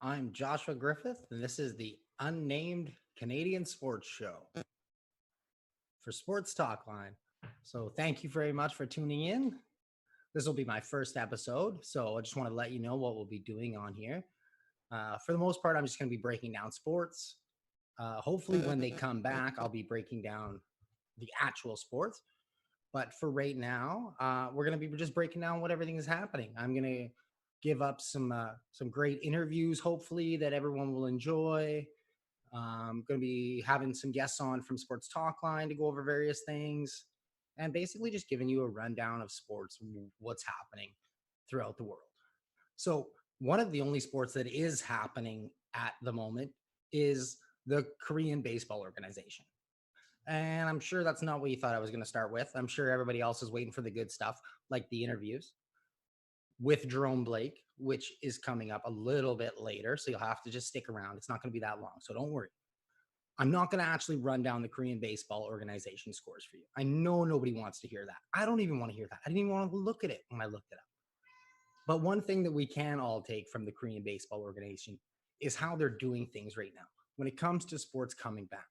I'm Joshua Griffith, and this is the Unnamed Canadian Sports Show for Sports Talk Line. So, thank you very much for tuning in. This will be my first episode, so I just want to let you know what we'll be doing on here. For the most part, I'm just going to be breaking down sports. Hopefully, when they come back, I'll be breaking down the actual sports. But for right now, we're going to be just breaking down what everything is happening. I'm going to give up some great interviews, hopefully that everyone will enjoy. Going to be having some guests on from Sports Talk Line to go over various things, and basically just giving you a rundown of sports, what's happening throughout the world. So one of the only sports that is happening at the moment is the Korean Baseball Organization. And I'm sure that's not what you thought I was going to start with. I'm sure everybody else is waiting for the good stuff, like the interviews with Jerome Blake, which is coming up a little bit later. So you'll have to just stick around. It's not going to be that long. So don't worry. I'm not going to actually run down the Korean Baseball Organization scores for you. I know nobody wants to hear that. I don't even want to hear that. I didn't even want to look at it when I looked it up. But one thing that we can all take from the Korean Baseball Organization is how they're doing things right now when it comes to sports coming back.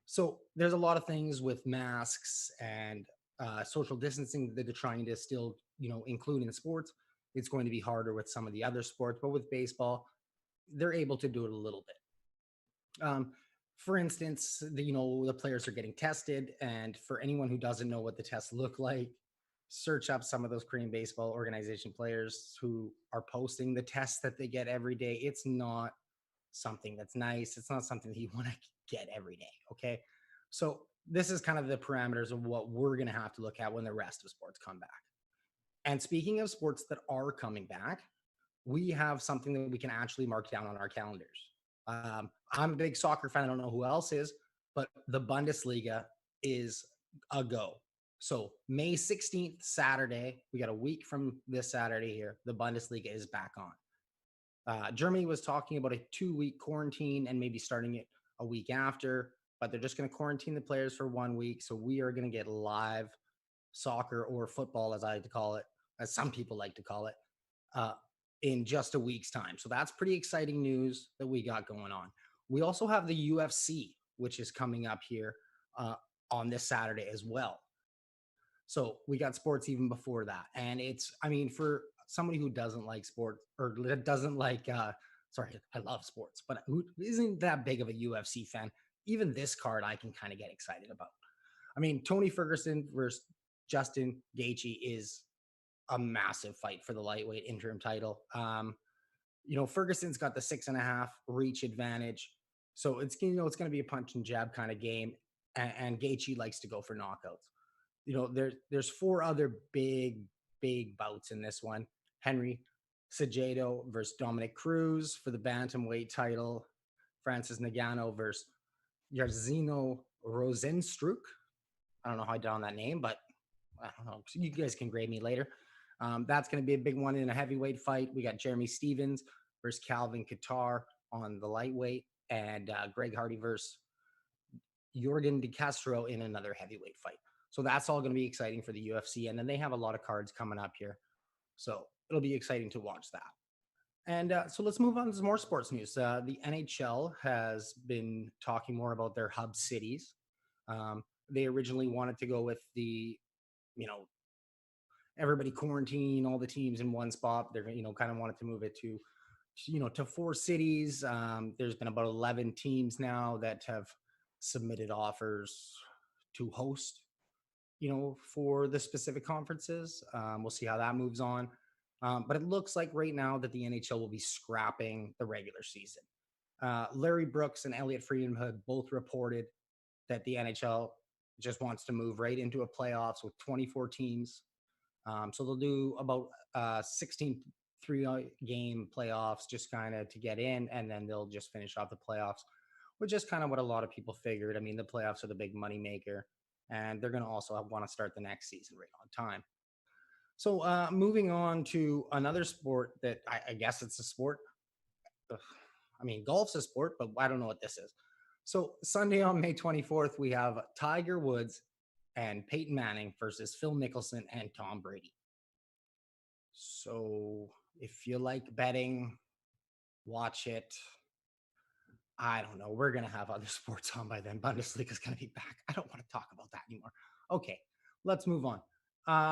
So there's a lot of things with masks and social distancing that they're trying to still, include in sports. It's going to be harder with some of the other sports, but with baseball, they're able to do it a little bit. For instance, the players are getting tested, and for anyone who doesn't know what the tests look like, search up some of those Korean Baseball Organization players who are posting the tests that they get every day. It's not something that's nice. It's not something that you want to get every day. Okay. So this is kind of the parameters of what we're going to have to look at when the rest of sports come back. And speaking of sports that are coming back, we have something that we can actually mark down on our calendars. I'm a big soccer fan. I don't know who else is, but the Bundesliga is a go. So May 16th, Saturday, we got a week from this Saturday here. The Bundesliga is back on. Germany was talking about a 2-week quarantine and maybe starting it a week after, but they're just going to quarantine the players for 1 week. So we are going to get live soccer, or football, as I like to call it, as some people like to call it, in just a week's time. So that's pretty exciting news that we got going on. We also have the UFC, which is coming up here on this Saturday as well. So we got sports even before that. And for somebody who doesn't like sports, or doesn't like, I love sports, but who isn't that big of a UFC fan, even this card I can kind of get excited about. Tony Ferguson versus Justin Gaethje is a massive fight for the lightweight interim title. Ferguson's got the 6.5 reach advantage. So it's going to be a punch and jab kind of game. And Gaethje likes to go for knockouts. There's 4 other big bouts in this one. Henry Cejudo versus Dominic Cruz for the bantamweight title. Francis Ngannou versus Jairzinho Rozenstruik. I don't know how I did on that name, but I don't know. You guys can grade me later. That's going to be a big one in a heavyweight fight. We got Jeremy Stevens versus Calvin Kattar on the lightweight, and Greg Hardy versus Jorgen De Castro in another heavyweight fight. So that's all going to be exciting for the UFC. And then they have a lot of cards coming up here. So it'll be exciting to watch that. And so let's move on to some more sports news. The NHL has been talking more about their hub cities. They originally wanted to go with the, everybody quarantine all the teams in one spot. They're, kind of wanted to move it to 4 cities. There's been about 11 teams now that have submitted offers to host, for the specific conferences. We'll see how that moves on. But it looks like right now that the NHL will be scrapping the regular season. Larry Brooks and Elliot Friedman have both reported that the NHL just wants to move right into a playoffs with 24 teams. So they'll do about 16 3-game playoffs just kind of to get in, and then they'll just finish off the playoffs, which is kind of what a lot of people figured. The playoffs are the big money maker, and they're going to also want to start the next season right on time. So moving on to another sport that I guess it's a sport. Golf's a sport, but I don't know what this is. So Sunday on May 24th, we have Tiger Woods and Peyton Manning versus Phil Mickelson and Tom Brady. So if you like betting, watch it. I don't know. We're going to have other sports on by then. Bundesliga's going to be back. I don't want to talk about that anymore. Okay, let's move on.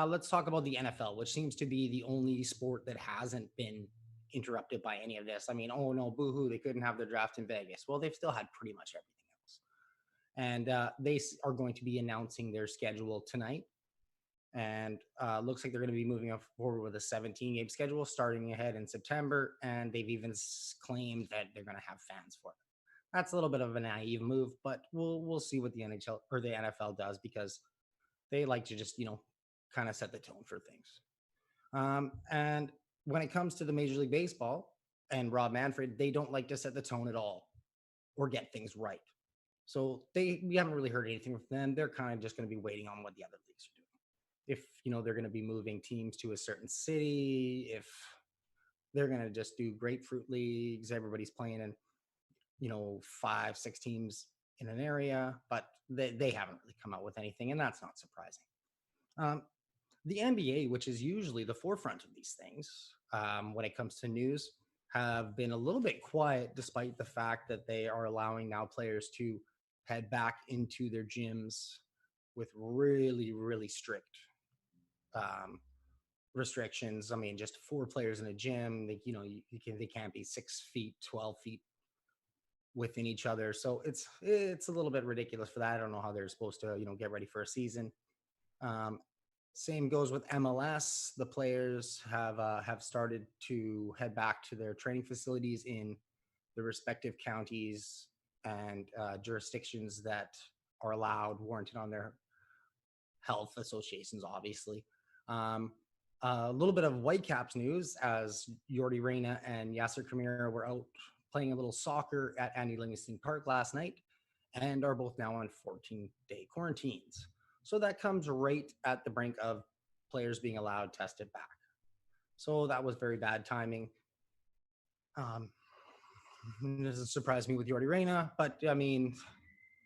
Let's talk about the NFL, which seems to be the only sport that hasn't been interrupted by any of this. I mean, oh no, boohoo, they couldn't have their draft in Vegas. Well, they've still had pretty much everything else. And they are going to be announcing their schedule tonight. And looks like they're going to be moving forward with a 17-game schedule starting ahead in September. And they've even claimed that they're going to have fans for it. That's a little bit of a naive move, but we'll see what the NHL or the NFL does, because they like to just, kind of set the tone for things. And when it comes to the Major League Baseball and Rob Manfred, they don't like to set the tone at all or get things right. So we haven't really heard anything from them. They're kind of just going to be waiting on what the other leagues are doing. If, they're going to be moving teams to a certain city, if they're going to just do grapefruit leagues, everybody's playing in 5-6 teams in an area, but they haven't really come out with anything, and that's not surprising. The NBA, which is usually the forefront of these things when it comes to news, have been a little bit quiet, despite the fact that they are allowing now players to head back into their gyms with really, really strict restrictions. I mean, just 4 players in a gym, they can't be 6 feet, 12 feet within each other. So it's a little bit ridiculous for that. I don't know how they're supposed to, get ready for a season. Same goes with MLS. The players have started to head back to their training facilities in the respective counties and jurisdictions that are allowed, warranted on their health associations, obviously. A little bit of Whitecaps news, as Yordi Reyna and Yasser Khamira were out playing a little soccer at Andy Livingston Park last night and are both now on 14-day quarantines. So that comes right at the brink of players being allowed tested back. So that was very bad timing. It doesn't surprise me with Yordi Reyna, but I mean,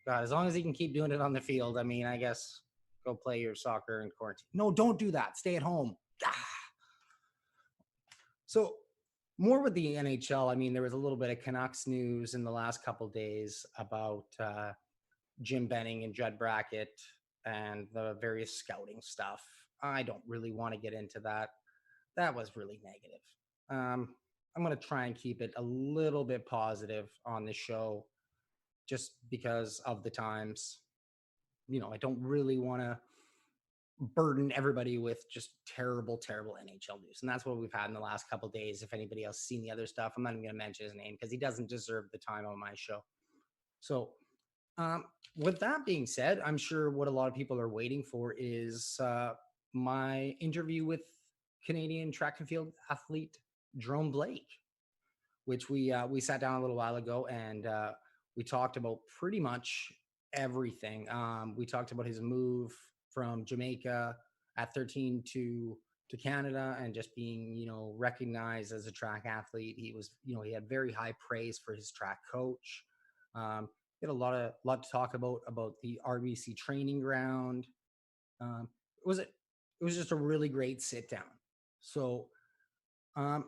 God, as long as he can keep doing it on the field, I mean, I guess go play your soccer in quarantine. No, don't do that. Stay at home. So more with the NHL, I mean, there was a little bit of Canucks news in the last couple of days about Jim Benning and Judd Brackett and the various scouting stuff. I don't really want to get into that. That was really negative. I'm going to try and keep it a little bit positive on the show just because of the times. I don't really want to burden everybody with just terrible NHL news. And that's what we've had in the last couple of days. If anybody else seen the other stuff, I'm not even going to mention his name because he doesn't deserve the time on my show. So with that being said, I'm sure what a lot of people are waiting for is my interview with Canadian track and field athlete Jerome Blake, which we sat down a little while ago and we talked about pretty much everything. We talked about his move from Jamaica at 13 to Canada and just being, recognized as a track athlete. He was, he had very high praise for his track coach. He had a lot to talk about the RBC Training Ground. It was just a really great sit down. So, I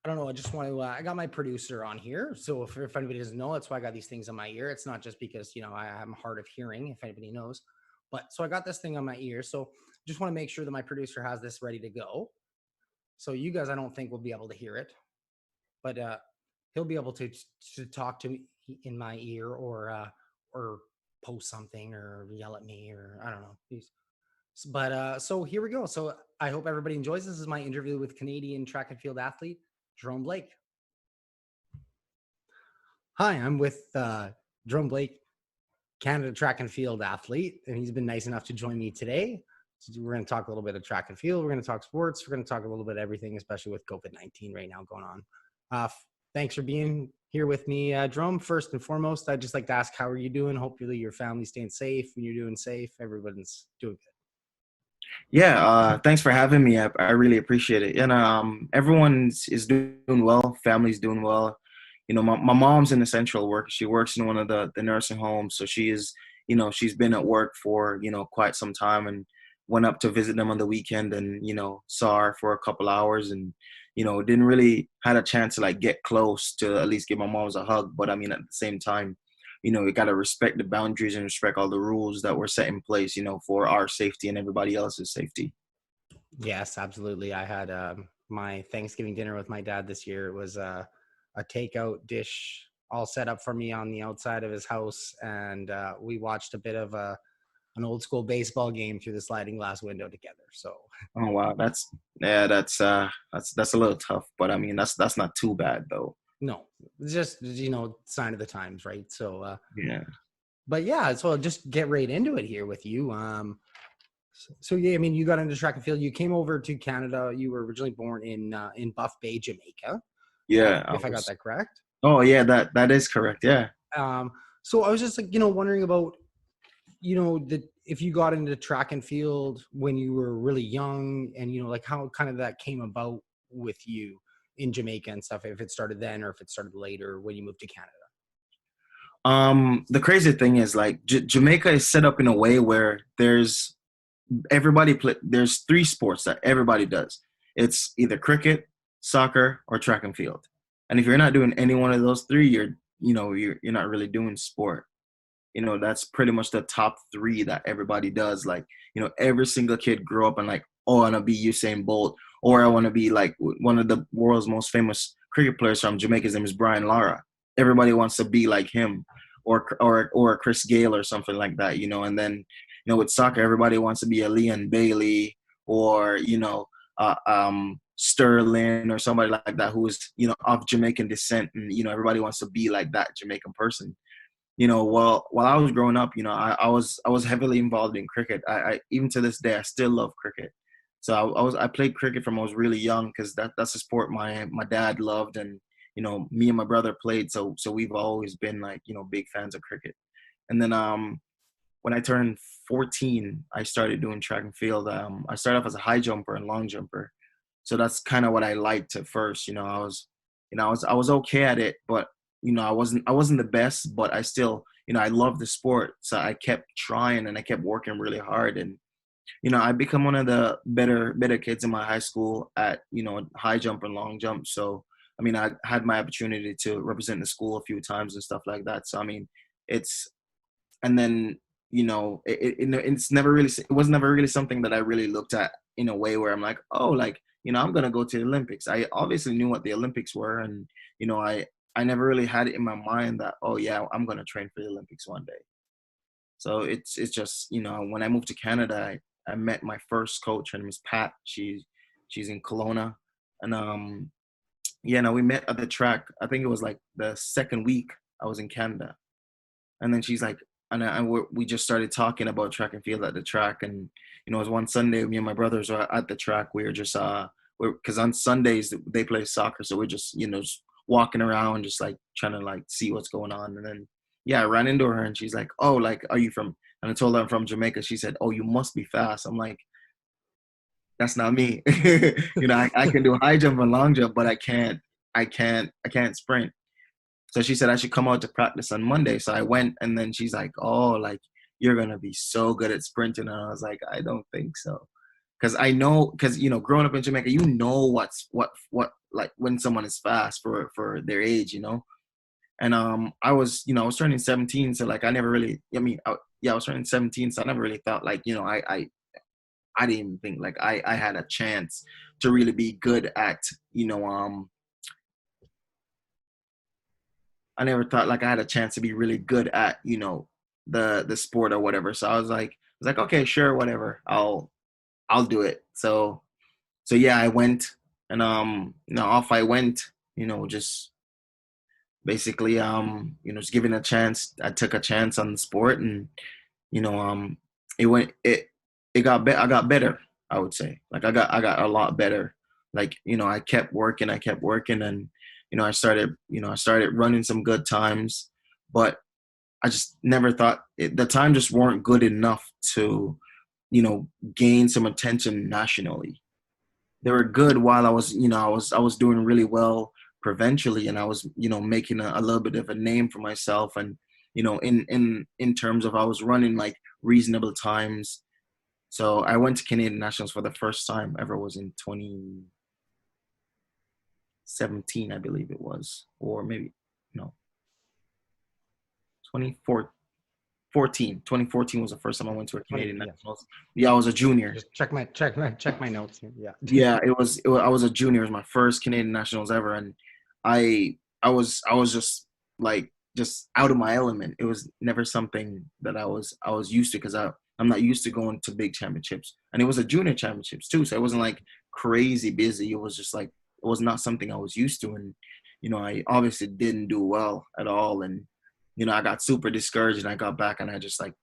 don't know. I just want to, I got my producer on here. So if anybody doesn't know, that's why I got these things on my ear. It's not just because, I am hard of hearing, if anybody knows, but so I got this thing on my ear. So just want to make sure that my producer has this ready to go. So you guys, I don't think will be able to hear it, but he'll be able to talk to me in my ear or post something or yell at me or I don't know. But so here we go. So I hope everybody enjoys. This is my interview with Canadian track and field athlete Jerome Blake. Hi, I'm with Jerome Blake, Canada track and field athlete, and he's been nice enough to join me today. So we're going to talk a little bit of track and field. We're going to talk sports. We're going to talk a little bit of everything, especially with COVID-19 right now going on. Thanks for being here with me, Jerome. First and foremost, I'd just like to ask, how are you doing? Hopefully your family's staying safe and you're doing safe. Everyone's doing good. Yeah, thanks for having me. I really appreciate it. And everyone is doing well. Family's doing well. My mom's an essential worker. She works in one of the nursing homes. So she is, she's been at work for, quite some time and went up to visit them on the weekend and, saw her for a couple hours. And, didn't really had a chance to like get close to at least give my moms a hug. But I mean, at the same time, you got to respect the boundaries and respect all the rules that were set in place, for our safety and everybody else's safety. Yes, absolutely. I had my Thanksgiving dinner with my dad this year. It was a takeout dish all set up for me on the outside of his house, and we watched a bit of an old school baseball game through the sliding glass window together. So, Oh wow, that's a little tough, but I mean that's not too bad though. no, it's just sign of the times, right? So, Yeah. but yeah, so I'll just get right into it here with you. So yeah, I mean, you got into track and field. You came over to Canada. You were originally born in Buff Bay, Jamaica. Yeah. If I got that correct. Oh yeah, that is correct. Yeah. So I was just like, wondering about, if you got into track and field when you were really young, and like how kind of that came about with you in Jamaica and stuff. If it started then or if it started later when you moved to Canada. The crazy thing is like Jamaica is set up in a way where there's three sports that everybody does. It's either cricket, soccer, or track and field. And if you're not doing any one of those three, you're not really doing sport. That's pretty much the top three that everybody does. Like, every single kid grew up and like, oh, I want to be Usain Bolt, or I want to be like one of the world's most famous cricket players from Jamaica. His name is Brian Lara. Everybody wants to be like him, or Chris Gale or something like that. And then with soccer, everybody wants to be a Leon Bailey or Sterling or somebody like that who is of Jamaican descent, and everybody wants to be like that Jamaican person. While I was growing up, I was heavily involved in cricket. I even to this day I still love cricket. So I played cricket from I was really young because that's a sport my dad loved, and me and my brother played. So we've always been like big fans of cricket. And then when I turned 14, I started doing track and field. I started off as a high jumper and long jumper. So that's kind of what I liked at first. I was okay at it, but I wasn't the best, but I still, I loved the sport. So I kept trying and I kept working really hard. And, I become one of the better kids in my high school at, high jump and long jump. So, I mean, I had my opportunity to represent the school a few times and stuff like that. So, I mean, and then, it was never really something that I really looked at in a way where I'm like, oh, like, I'm going to go to the Olympics. I obviously knew what the Olympics were. And, I never really had it in my mind that, oh yeah, I'm going to train for the Olympics one day. So it's just, when I moved to Canada, I met my first coach. Her name is Pat. She's in Kelowna. And, we met at the track. I think it was like the second week I was in Canada. And then she's like, we just started talking about track and field at the track. And, it was one Sunday, me and my brothers were at the track. We were just, because on Sundays they play soccer. So we're just, just walking around, just like trying to like see what's going on. And then, I ran into her and she's like, oh, like, are you from, and I told her I'm from Jamaica. She said, oh, you must be fast. I'm like, that's not me. I can do high jump and long jump, but I can't sprint. So she said I should come out to practice on Monday. So I went, and then she's like, oh, like, you're going to be so good at sprinting. And I was like, I don't think so. Because growing up in Jamaica, what like when someone is fast for their age, And I was turning 17, so like I never really, I was turning 17, so I never really thought like, I didn't even think like I had a chance to really be good at, I never thought like I had a chance to be really good at, the sport or whatever. So I was like, okay, sure, whatever. I'll do it. So yeah, I went, and off I went, just basically just giving a chance. I took a chance on the sport, and it got I got better, I would say. Like I got a lot better. Like, I kept working, and I started running some good times, but I just never thought the time just weren't good enough to gain some attention nationally. They were good while I was, I was doing really well provincially, and I was, making a little bit of a name for myself. And, in terms of I was running like reasonable times. So I went to Canadian Nationals for the first time ever was in 2017, I believe it was, or maybe no, 2014. 2014 was the first time I went to a 20, Canadian yeah. Nationals. Yeah, I was a junior. Just check my notes here. Yeah. Yeah, I was a junior. It was my first Canadian Nationals ever, and I was just like just out of my element. It was never something that I was used to, because I'm not used to going to big championships, and it was a junior championships too. So it wasn't like crazy busy. It was just like it was not something I was used to, and I obviously didn't do well at all, and I got super discouraged, and I got back, and I was like,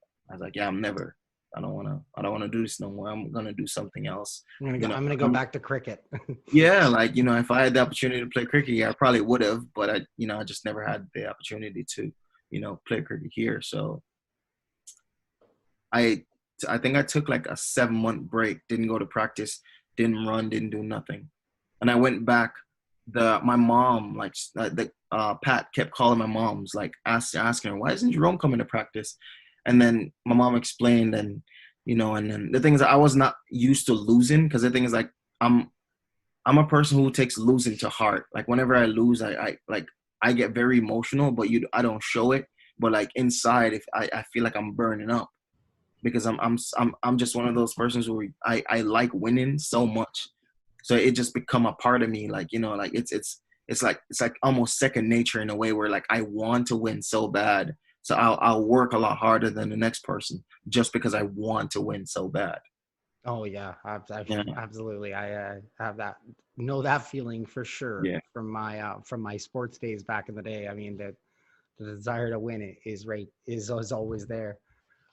yeah, I don't want to do this no more. I'm gonna do something else. I'm gonna go back to cricket. Yeah, like if I had the opportunity to play cricket, yeah, I probably would have, but I just never had the opportunity to, play cricket here. So I I think I took like a 7 month break, didn't go to practice, didn't run, didn't do nothing, and I went back. My mom, like Pat kept calling my mom's, like asking her, why isn't Jerome coming to practice? And then my mom explained, and and then the thing is, I was not used to losing, because the thing is, like, I'm I'm a person who takes losing to heart. Like whenever I lose, I get very emotional, but I don't show it. But like inside, if I feel like I'm burning up, because I'm just one of those persons who I like winning so much, so it just become a part of me. Like like it's like almost second nature in a way, where like I want to win so bad, so I'll work a lot harder than the next person just because I want to win so bad. Oh yeah, Yeah, absolutely. I have know that feeling for sure yeah, from my sports days back in the day. I mean, the desire to win it is always there.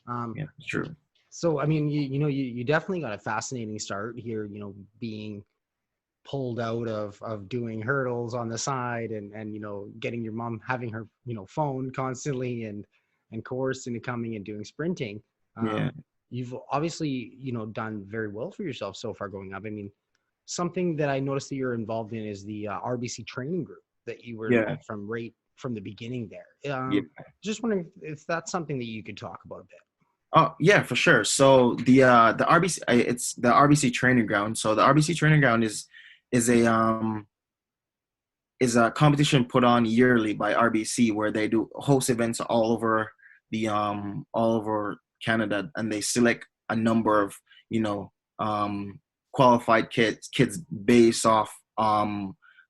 Um, yeah, it's true. so I mean, you definitely got a fascinating start here. Being pulled out of doing hurdles on the side, and getting your mom having her phone constantly, and course into coming and doing sprinting. Yeah, You've obviously done very well for yourself so far going up. I mean, something that I noticed that you're involved in is the RBC Training Group, that you were yeah, involved right from the beginning there. yeah. Just wondering if that's something that you could talk about a bit. Oh yeah, for sure. So the RBC, it's the RBC Training Ground. So the RBC Training Ground is a um is a competition put on yearly by RBC, where they do host events all over Canada, and they select a number of you know qualified kids based off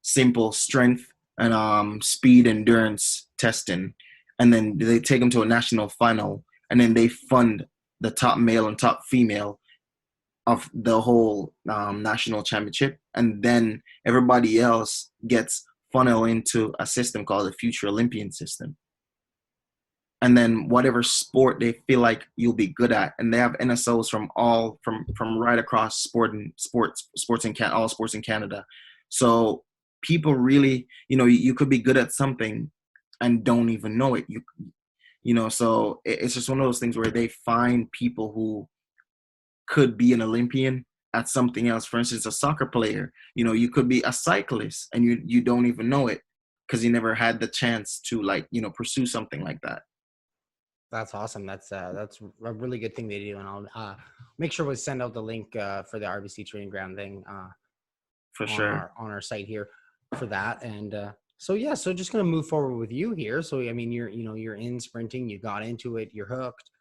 simple strength and speed endurance testing, and then they take them to a national final, and then they fund the top male and top female of the whole national championship, and then everybody else gets funneled into a system called the Future Olympian system. And then whatever sport they feel like you'll be good at, and they have NSOs from right across sports in all sports in Canada. So people really, you could be good at something and don't even know it. So it's just one of those things where they find people who could be an Olympian at something else. For instance, a soccer player, you could be a cyclist and you don't even know it, because you never had the chance to pursue something like that. That's awesome. That's a really good thing they do, and I'll make sure we send out the link for the RBC Training Ground thing For sure. on our site here for that. And so yeah, so just gonna move forward with you here. So I mean, you're in sprinting, you got into it, you're hooked.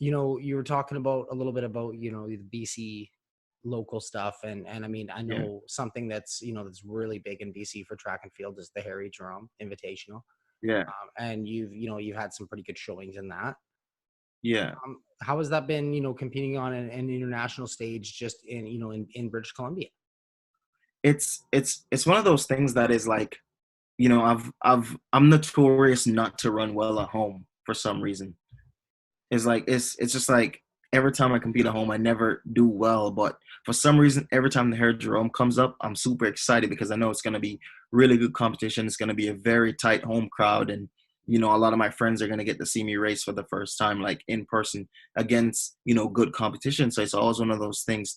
You were talking about a little bit about the BC local stuff, and I mean, I Yeah. know something that's that's really big in BC for track and field is the Harry Jerome Invitational. Yeah. And you've had some pretty good showings in that. Yeah. How has that been, competing on an international stage just in British Columbia? It's one of those things that is like, I'm notorious not to run well at home for some reason. It's just like every time I compete at home, I never do well. But for some reason, every time the Hair Jerome comes up, I'm super excited, because I know it's gonna be really good competition. It's gonna be a very tight home crowd, and a lot of my friends are gonna get to see me race for the first time, like in person, against good competition. So it's always one of those things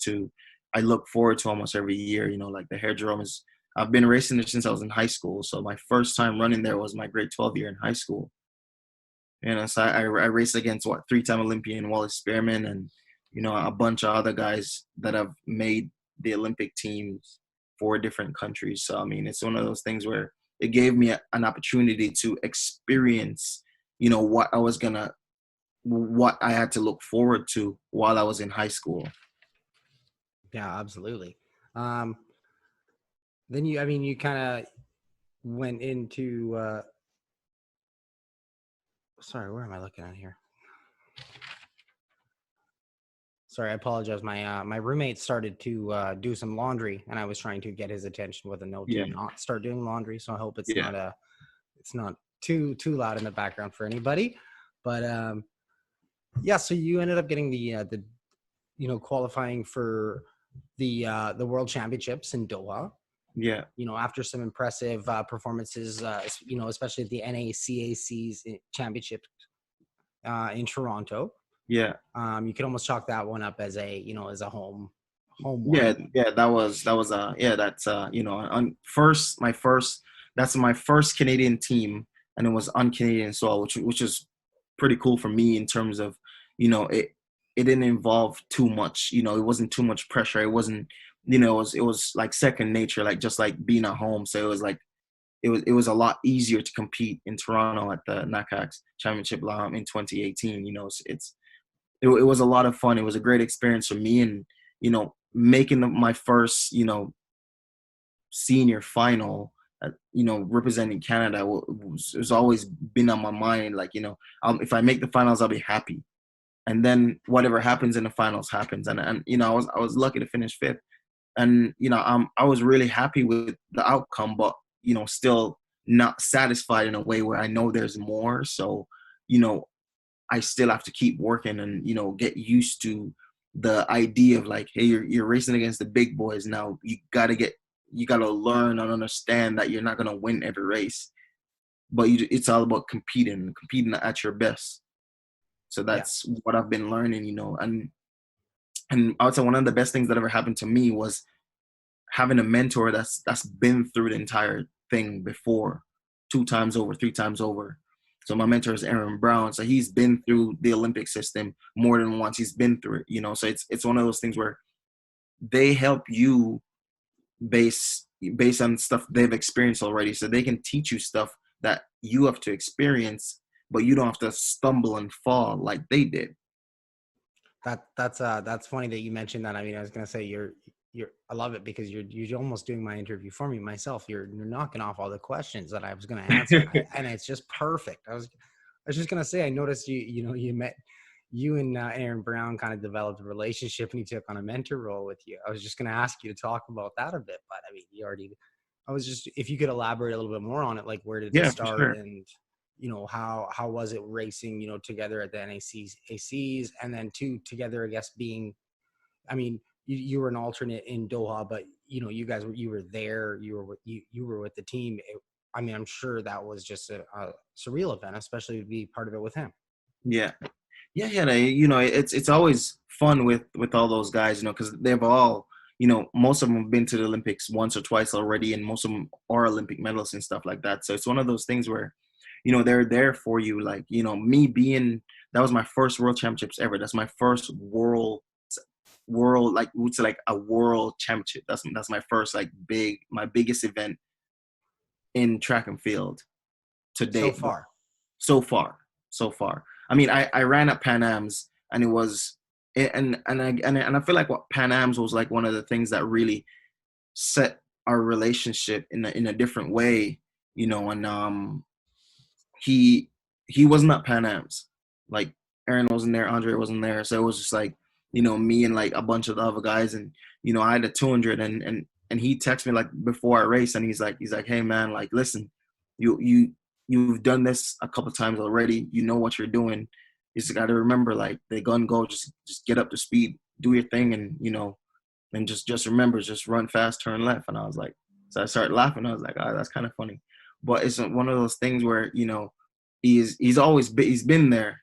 I look forward to almost every year. Like the Hair Jerome is. I've been racing it since I was in high school. So my first time running there was my grade 12 year in high school. So I raced against 3-time Olympian Wallace Spearman, and a bunch of other guys that have made the Olympic teams 4 different countries. So I mean, it's one of those things where it gave me an opportunity to experience, what I had to look forward to while I was in high school. Yeah, absolutely. Then you kind of went into, sorry, where am I looking at here? Sorry, I apologize. My roommate started to do some laundry, and I was trying to get his attention with a note Yeah. to not start doing laundry. So I hope it's Yeah. not too loud in the background for anybody. But yeah, so you ended up getting the qualifying for the World Championships in Doha. Yeah. After some impressive performances, especially at the NACAC's championship in Toronto. Yeah. You could almost chalk that one up as a home Yeah. one. Yeah. That's that's my first Canadian team, and it was un-Canadian soil, which is pretty cool for me in terms of, it didn't involve too much, it wasn't too much pressure. It wasn't, it was like second nature, like just like being at home. So it was like, it was a lot easier to compete in Toronto at the NACAC's championship in 2018. It was a lot of fun. It was a great experience for me, and making my first senior final, representing Canada was always been on my mind. Like, if I make the finals, I'll be happy, and then whatever happens in the finals happens. And I was lucky to finish 5th, and I was really happy with the outcome, but still not satisfied in a way where I know there's more. So I still have to keep working and get used to the idea of like, hey, you're racing against the big boys now. You gotta learn and understand that you're not gonna win every race, but it's all about competing at your best. So that's what I've been learning, and I would say one of the best things that ever happened to me was having a mentor that's been through the entire thing before, 2 times over, 3 times over. So my mentor is Aaron Brown. So he's been through the Olympic system more than once. He's been through it, So it's one of those things where they help you based on stuff they've experienced already. So they can teach you stuff that you have to experience, but you don't have to stumble and fall like they did. That's funny that you mentioned that. I mean, I was gonna say I love it because you're almost doing my interview for me myself. You're knocking off all the questions that I was gonna answer, and it's just perfect. I was just gonna say, I noticed you and Aaron Brown kind of developed a relationship, and he took on a mentor role with you. I was just gonna ask you to talk about that a bit, but I mean, if you could elaborate a little bit more on it, like where did it start, sure. and how was it racing, together at the NACACs, and then together, I guess, being, I mean, you were an alternate in Doha, but you were there, you were with the team. I mean, I'm sure that was just a surreal event, especially to be part of it with him. Yeah. It's always fun with all those guys, because they've all, most of them have been to the Olympics once or twice already, and most of them are Olympic medalists and stuff like that. So it's one of those things where, they're there for you. Like, that was my first world championships ever. That's my first world, like, it's like a world championship. That's my first, like, my biggest event in track and field to date. So far. I mean, I ran at Pan Am's, and it was, and I feel like what Pan Am's was like one of the things that really set our relationship in a different way, and he wasn't at Pan Am's. Like, Aaron wasn't there, Andre wasn't there, so it was just like, me and like a bunch of the other guys, and I had a 200, and he texted me like before I raced, and he's like, hey man, like, listen, you've done this a couple times already, what you're doing. You just got to remember, like, the gun go, just get up to speed, do your thing, and and just remember, just run fast, turn left. And I was like, so I started laughing. I was like, oh, that's kind of funny. But it's one of those things where he's been there,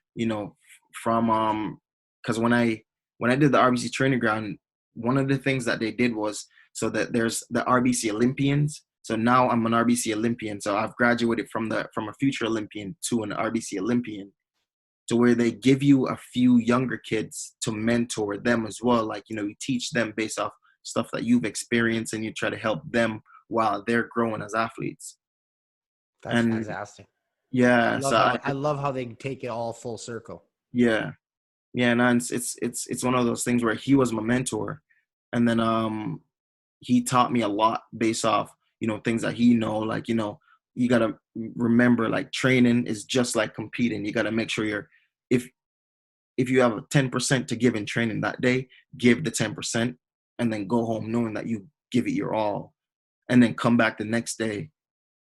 from because when I did the RBC Training Ground, one of the things that they did was, so that there's the RBC Olympians. So now I'm an RBC Olympian. So I've graduated from a future Olympian to an RBC Olympian, to where they give you a few younger kids to mentor them as well. Like, you teach them based off stuff that you've experienced, and you try to help them while they're growing as athletes. That's And fantastic. yeah, so I love how they take it all full circle. yeah, yeah, and it's one of those things where he was my mentor, and then he taught me a lot based off, things that he know, like, you got to remember, like, training is just like competing. You got to make sure if you have a 10% to give in training that day, give the 10% and then go home knowing that you give it your all, and then come back the next day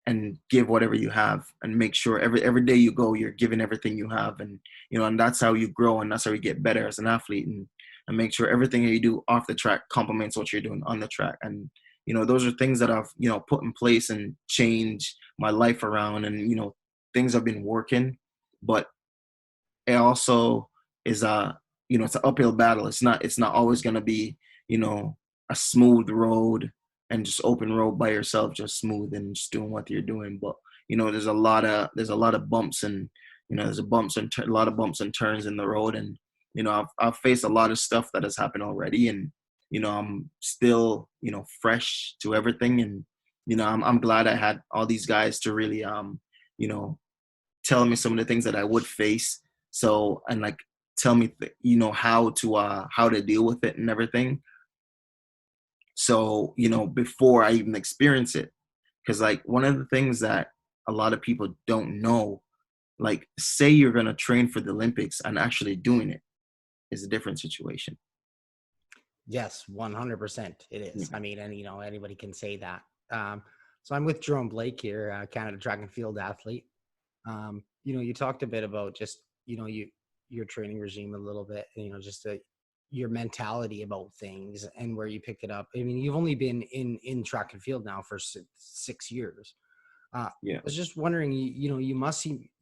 and give whatever you have, and make sure every day you go, you're giving everything you have. And and that's how you grow, and that's how you get better as an athlete, and make sure everything that you do off the track complements what you're doing on the track. And those are things that I've put in place and changed my life around. And things have been working, but it also is it's an uphill battle. It's not always going to be a smooth road and just open road by yourself, just smooth and just doing what you're doing. But there's a lot of bumps, and there's a lot of bumps and turns in the road. And I've faced a lot of stuff that has happened already, and I'm still fresh to everything. And I'm glad I had all these guys to really you know tell me some of the things that I would face. So, and like, tell me, how to deal with it and everything. So, before I even experience it, because like one of the things that a lot of people don't know, like, say you're going to train for the Olympics and actually doing it is a different situation. Yes, 100% it is. Yeah. I mean, and anybody can say that. So I'm with Jerome Blake here, Canada track and field athlete. You talked a bit about just, your training regime a little bit, just your mentality about things and where you picked it up. I mean, you've only been in track and field now for 6 years. I Yeah. was just wondering, you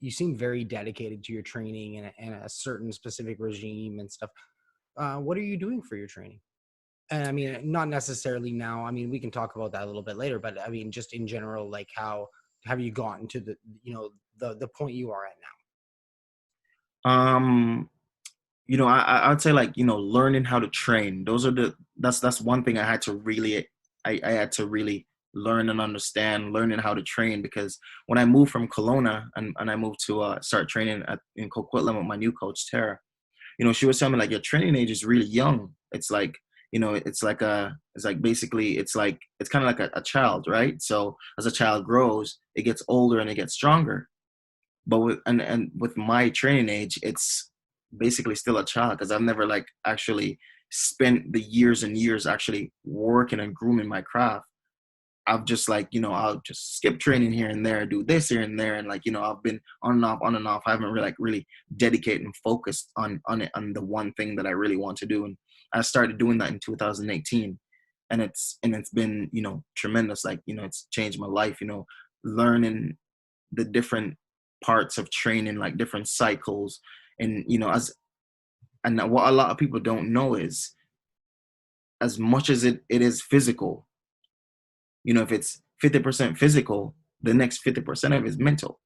seem very dedicated to your training and a certain specific regime and stuff. What are you doing for your training? And I mean, not necessarily now. I mean, we can talk about that a little bit later, but I mean, just in general, like, how have you gotten to the point you are at Um, I'd say, like, learning how to train. That's one thing I had to really learn and understand, learning how to train. Because when I moved from Kelowna, and I moved to start training in Coquitlam with my new coach, Tara, she was telling me, like, your training age is really young. It's like, basically, it's kind of like a child, right? So as a child grows, it gets older and it gets stronger. But with my training age, it's basically still a child, because I've never, like, actually spent the years and years actually working and grooming my craft. I've just, like, I'll just skip training here and there, do this here and there, and, like, I've been on and off, on and off. I haven't really, like, really dedicated and focused on it, on the one thing that I really want to do. And I started doing that in 2018, and it's been tremendous. Like, it's changed my life. Learning the different parts of training, like different cycles. And what a lot of people don't know is, as much as it is physical, if it's 50% physical, the next 50% of it is mental.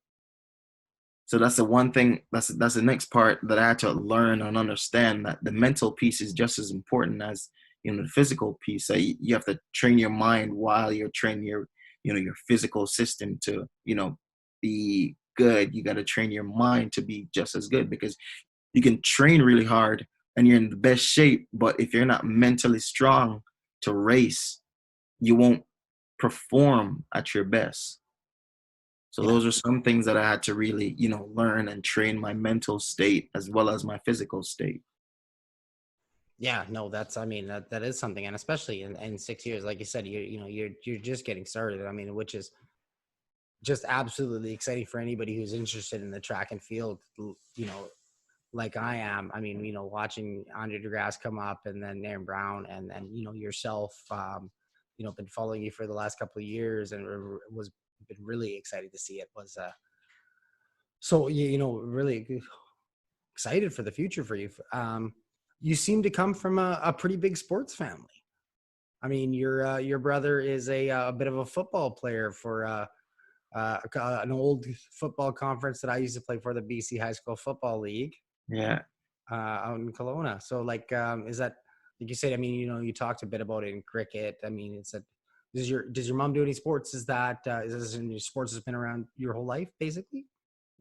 So that's the one thing, that's the next part that I had to learn and understand, that the mental piece is just as important as the physical piece. So you have to train your mind while you're training your physical system to be good. You got to train your mind to be just as good, because you can train really hard and you're in the best shape, but if you're not mentally strong to race, you won't perform at your best. So now? those are some things that I had to really, learn and train my mental state as well as my physical state. Yeah, no, I mean, that is something. And especially in 6 years, like you said, you're just getting started. I mean, which is just absolutely exciting for anybody who's interested in the track and field, like I am. I mean, watching Andre DeGrasse come up, and then Aaron Brown, and then, yourself, been following you for the last couple of years, and was been really excited to see it. Was so really excited for the future for you. You seem to come from a pretty big sports family. I mean, your brother is a bit of a football player for an old football conference that I used to play for, the BC High School Football League, Yeah. out in Kelowna. So, like, is that like you said, I mean, you talked a bit about it in cricket. I mean, does your mom do any sports? Is this in sports has been around your whole life, basically?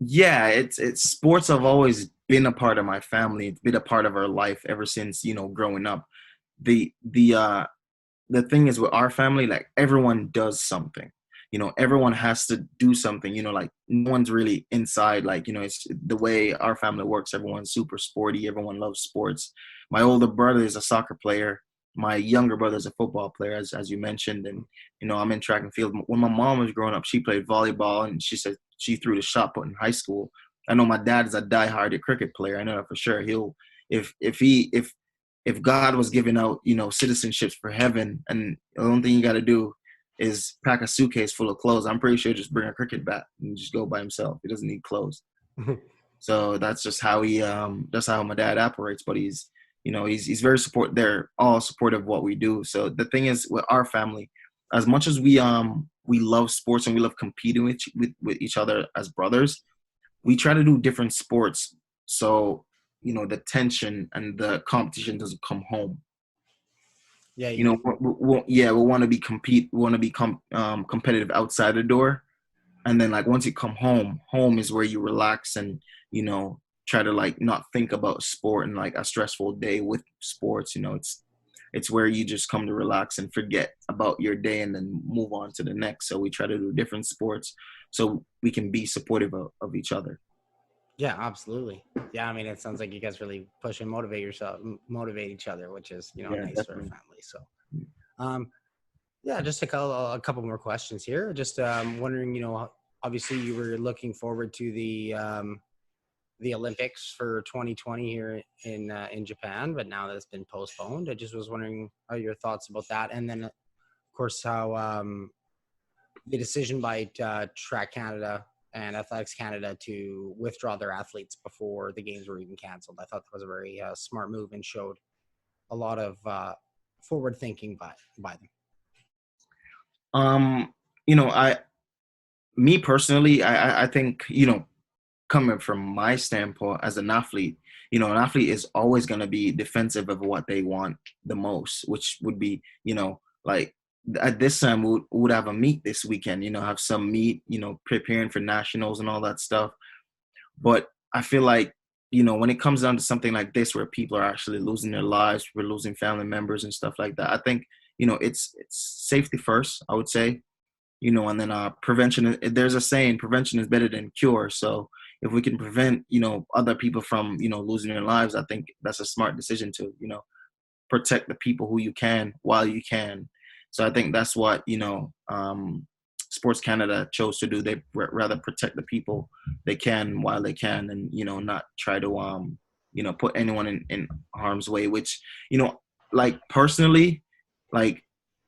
Yeah, it's sports have always been a part of my family. It's been a part of our life ever since, growing up. The the uh the thing is with our family, like everyone does something. Everyone has to do something, like no one's really inside, like, it's the way our family works. Everyone's super sporty, everyone loves sports. My older brother is a soccer player. My younger brother is a football player, as you mentioned, and I'm in track and field. When my mom was growing up, she played volleyball, and she said she threw the shot put in high school. I know my dad is a diehard cricket player. I know that for sure. He'll if God was giving out, citizenships for heaven, and the only thing you got to do is pack a suitcase full of clothes, I'm pretty sure just bring a cricket bat and just go by himself. He doesn't need clothes. So that's just how that's how my dad operates. But he's very support. They're all supportive of what we do. So the thing is with our family, as much as we love sports and we love competing with each other as brothers, we try to do different sports. So the tension and the competition doesn't come home. Yeah, We want to be competitive outside the door, and then like once you come home is where you relax and try to like not think about sport and like a stressful day with sports. It's where you just come to relax and forget about your day and then move on to the next. So we try to do different sports so we can be supportive of each other. Yeah, absolutely. Yeah, I mean, it sounds like you guys really push and motivate each other, which is nice for a Definitely. family. So, yeah, just a couple more questions here. Just wondering, obviously you were looking forward to the Olympics for 2020 here in Japan, but now that's been postponed. I just was wondering your thoughts about that, and then of course how the decision by Track Canada and Athletics Canada to withdraw their athletes before the games were even canceled. I thought that was a very smart move and showed a lot of forward thinking by them. I me personally, I think, coming from my standpoint as an athlete, an athlete is always going to be defensive of what they want the most, which would be, like at this time we would have a meet this weekend, have some meet, preparing for nationals and all that stuff. But I feel like, when it comes down to something like this, where people are actually losing their lives, we're losing family members and stuff like that, I think, it's safety first, I would say, and then prevention. There's a saying, prevention is better than cure. So if we can prevent, other people from, losing their lives, I think that's a smart decision to, protect the people who you can while you can. So I think that's what, Sports Canada chose to do. They rather protect the people they can while they can, and, not try to, put anyone in harm's way, which, like personally, like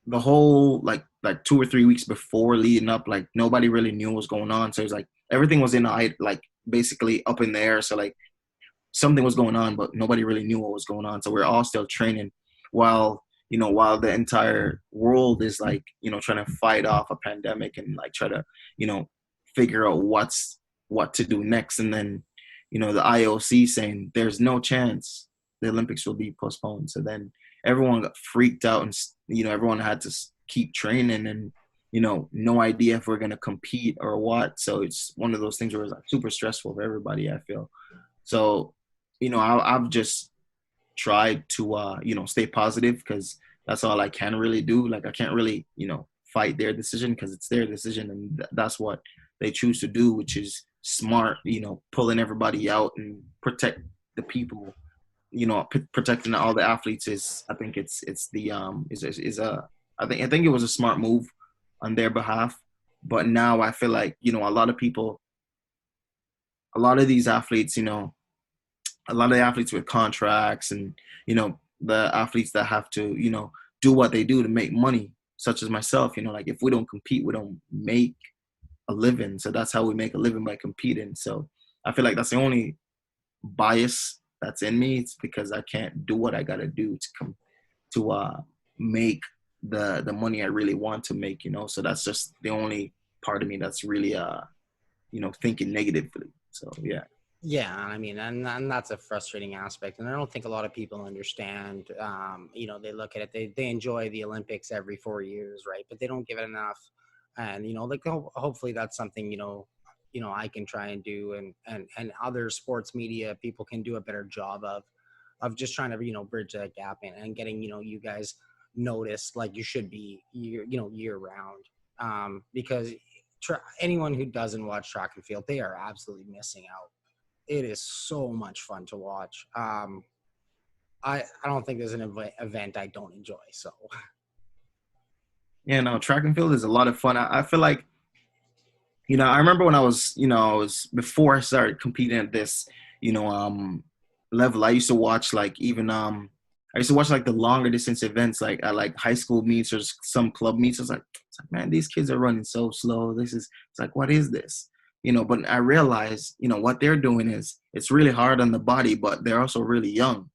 the whole, like 2 or 3 weeks before leading up, like nobody really knew what was going on. So it was like, everything was like basically up in the air. So like something was going on, but nobody really knew what was going on. So we're all still training while the entire world is like, trying to fight off a pandemic and like try to, figure out what to do next. And then, the IOC saying there's no chance the Olympics will be postponed. So then everyone got freaked out and, everyone had to keep training and, no idea if we're going to compete or what. So it's one of those things where it's like super stressful for everybody, I feel. So, I've just tried to, stay positive, because that's all I can really do. Like I can't really, fight their decision, because it's their decision, and that's what they choose to do, which is smart, pulling everybody out and protect the people, protecting all the athletes is, I think it's the, is a, I think it was a smart move on their behalf. But now I feel like, a lot of these athletes, a lot of the athletes with contracts and, the athletes that have to, do what they do to make money, such as myself, like if we don't compete, we don't make a living. So that's how we make a living, by competing. So I feel like that's the only bias that's in me. It's because I can't do what I got to do to make the money I really want to make, so that's just the only part of me that's really, thinking negatively. So, yeah. Yeah, I mean, and that's a frustrating aspect, and I don't think a lot of people understand. They look at it, they enjoy the Olympics every 4 years, right? But they don't give it enough, and like hopefully that's something I can try and do, and other sports media people can do a better job of just trying to bridge that gap and getting you guys noticed like you should be year round, because anyone who doesn't watch track and field, they are absolutely missing out. It is so much fun to watch. I don't think there's an event I don't enjoy. So Yeah, no, track and field is a lot of fun. I feel like, I remember when I was before I started competing at this, you know, level. I used to watch like even I used to watch like the longer distance events, like at like high school meets or some club meets. It's like, man, these kids are running so slow. It's like, what is this? But I realized, what they're doing is it's really hard on the body, but they're also really young.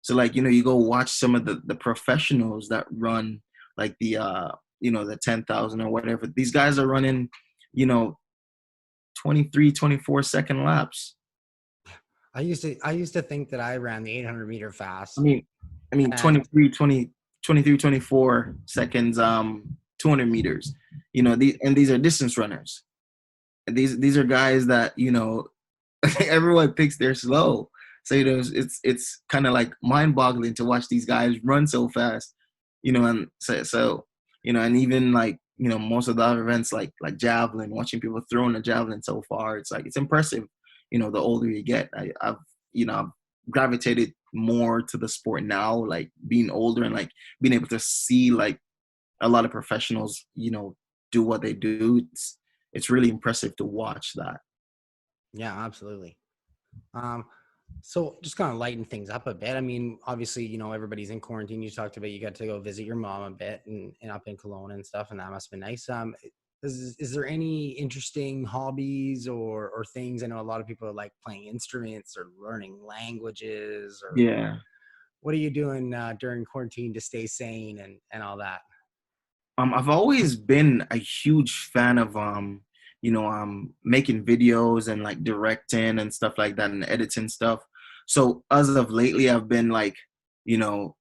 So like, you go watch some of the professionals that run like the 10,000 or whatever. These guys are running, you know, 23, 24-second laps. I used to think that I ran the 800-meter I fast. mean, I mean And 23, 24 seconds, 200 meters. These are distance runners. And these are guys that, everyone thinks they're slow. So it's kind of like mind-boggling to watch these guys run so fast. And and even like most of the other events like javelin, watching people throwing a javelin so far, it's like it's impressive. The older you get, I've gravitated more to the sport now, like being older and like being able to see like a lot of professionals, do what they do. It's really impressive to watch that. yeah, absolutely. Um, so just kind of lighten things up a bit. I mean, obviously, everybody's in quarantine. You talked about you got to go visit your mom a bit and up in Cologne and stuff, and that must have been nice. Is there any interesting hobbies or things? I know a lot of people are like playing instruments or learning languages, or Yeah. what are you doing during quarantine to stay sane and all that? I've always been a huge fan of making videos and like directing and stuff like that and editing stuff. So as of lately, I've been like, you know,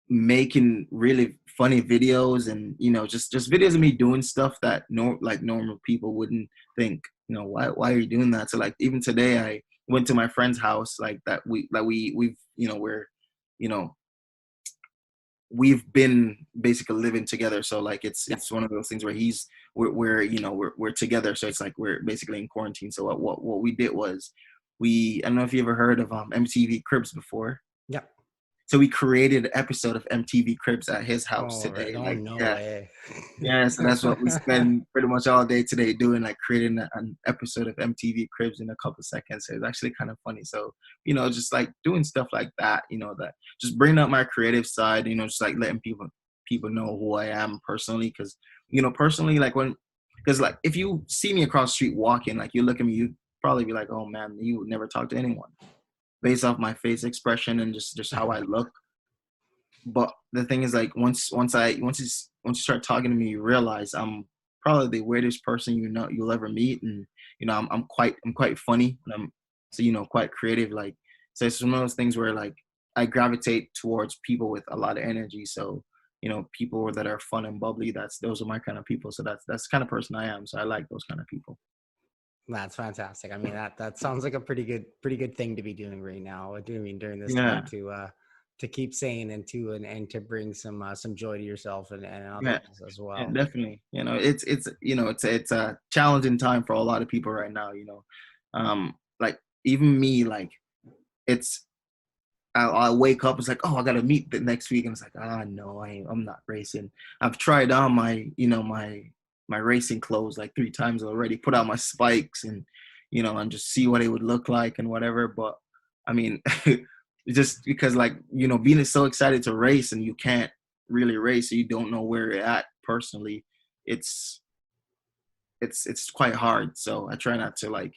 making really funny videos and just videos of me doing stuff that normal people wouldn't think. Why are you doing that? So like even today, I went to my friend's house like we've you know we've been basically living together. So like Yeah. it's one of those things where we're together. So it's like we're basically in quarantine. So what we did was I don't know if you ever heard of MTV Cribs before. Yeah. So we created an episode of MTV Cribs at his house Oh, right. today. Oh, Like, no yeah. way. Yeah, so that's what we spend pretty much all day today doing, like creating an episode of MTV Cribs in a couple seconds. So it's actually kind of funny. So, just like doing stuff like that, that just bringing up my creative side, just like letting people know who I am personally. Cause, personally, like because like if you see me across the street walking, like you look at me, you probably be like, oh man, you would never talk to anyone based off my face expression and just how I look. But the thing is, like, once you start talking to me, you realize I'm probably the weirdest person you'll ever meet, and I'm quite funny, and I'm so quite creative. Like, so it's one of those things where like I gravitate towards people with a lot of energy. So people that are fun and bubbly. Those are my kind of people. So that's the kind of person I am. So I like those kind of people. That's fantastic. I mean, that sounds like a pretty good thing to be doing right now. Doing during this time Yeah, to keep sane and to bring some joy to yourself and yeah, others as yeah, well. definitely. It's a challenging time for a lot of people right now. Like even me, like it's I'll wake up. It's like, oh, I gotta meet the next week, and it's like, ah, no, I'm not racing. I've tried on my racing clothes like 3 times already. Put out my spikes and just see what it would look like and whatever. But I mean, just because like being so excited to race and you can't really race, so you don't know where you're at personally. It's it's quite hard. So I try not to like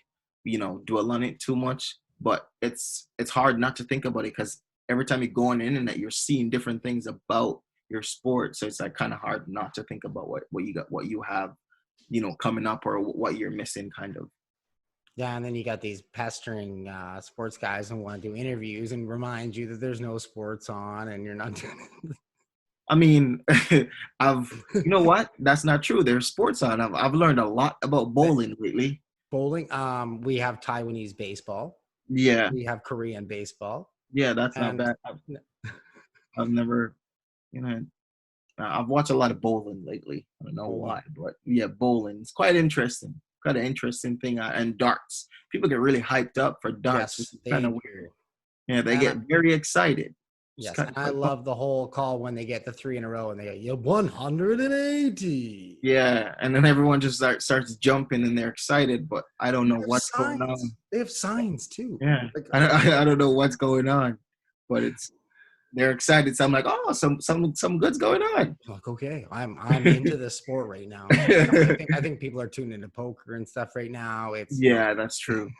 dwell on it too much. But it's hard not to think about it because every time you go on the internet, you're seeing different things about your sport. So it's like kind of hard not to think about what you got, what you have, coming up or what you're missing, kind of. Yeah, and then you got these pestering sports guys who want to do interviews and remind you that there's no sports on and you're not doing it. I mean, you know what? That's not true. There's sports on. I've learned a lot about bowling lately. Bowling. We have Taiwanese baseball. Yeah, We have Korean baseball. yeah, that's not And bad. I've never, you know, I've watched a lot of bowling lately. I don't know bowling. why, but yeah, bowling. It's quite interesting. Quite an interesting thing. And darts. People get really hyped up for darts, which Yes, is kind they of do. weird. Yeah, they And get very excited. It's yes, kind and of I quite fun. love the whole call when they get the 3 in a row and they go, "You 180." Yeah, and then everyone just starts jumping and they're excited, but I don't They know have what's going signs. on. They have signs too. Yeah, Like, I don't know what's going on, but they're excited. So I'm like, oh, some good's going on. like, okay, I'm into this sport right now. I think people are tuned into poker and stuff right now. It's Yeah, that's true.